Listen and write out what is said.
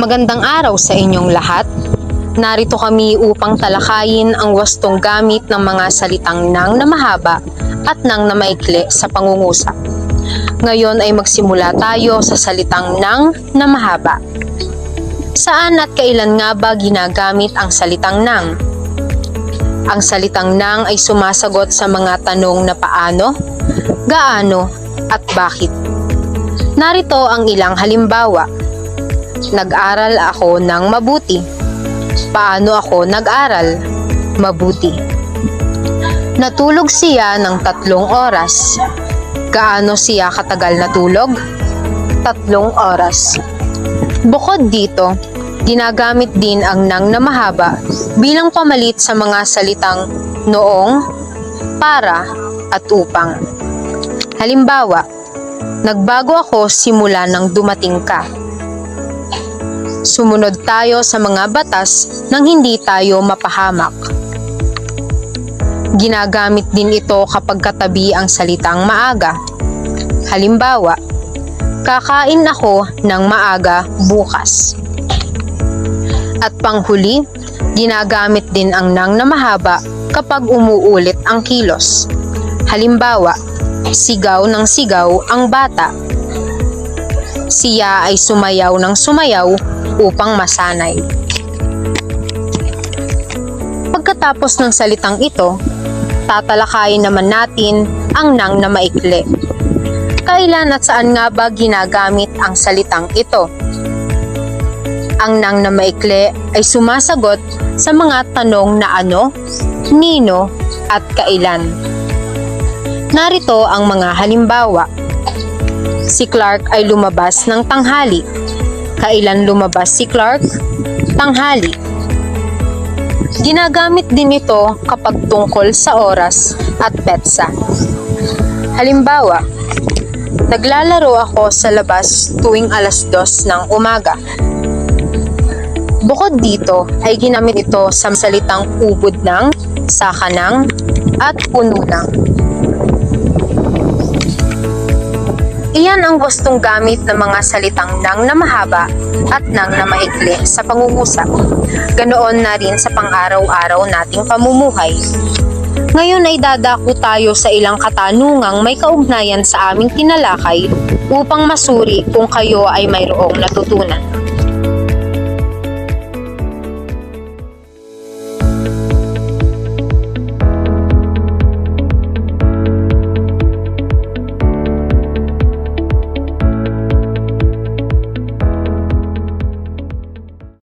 Magandang araw sa inyong lahat. Narito kami upang talakayin ang wastong gamit ng mga salitang nang na mahaba at nang na maikli sa pangungusap. Ngayon ay magsimula tayo sa salitang nang na mahaba. Saan at kailan nga ba ginagamit ang salitang nang? Ang salitang nang ay sumasagot sa mga tanong na paano, gaano, at bakit. Narito ang ilang halimbawa. Nag-aral ako ng mabuti. Paano ako nag-aral? Mabuti. Natulog siya ng 3 oras. Gaano siya katagal natulog? 3 oras. Bukod dito, ginagamit din ang nang na mahaba bilang pamalit sa mga salitang noong, para, at upang. Halimbawa, nagbago ako simula nang dumating ka. Sumunod tayo sa mga batas nang hindi tayo mapahamak. Ginagamit din ito kapag katabi ang salitang maaga. Halimbawa, kakain ako ng maaga bukas. At panghuli, ginagamit din ang nang na mahaba kapag umuulit ang kilos. Halimbawa, sigaw ng sigaw ang bata. Siya ay sumayaw ng sumayaw upang masanay. Pagkatapos ng salitang ito, tatalakayin naman natin ang nang na maikli. Kailan at saan nga ba ginagamit ang salitang ito? Ang nang na maikli ay sumasagot sa mga tanong na ano, nino, at kailan. Narito ang mga halimbawa. Si Clark ay lumabas ng tanghali. Kailan lumabas si Clark? Tanghali. Ginagamit din ito kapag tungkol sa oras at petsa. Halimbawa, naglalaro ako sa labas tuwing 2:00 ng umaga. Bukod dito ay ginamit ito sa salitang ubod ng, saka ng, at puno ng. Iyan ang wastong gamit ng mga salitang nang na mahaba at nang na maikli sa pangungusap. Ganoon na rin sa pang-araw-araw nating pamumuhay. Ngayon ay dadako tayo sa ilang katanungang may kaugnayan sa aming tinalakay upang masuri kung kayo ay mayroong natutunan.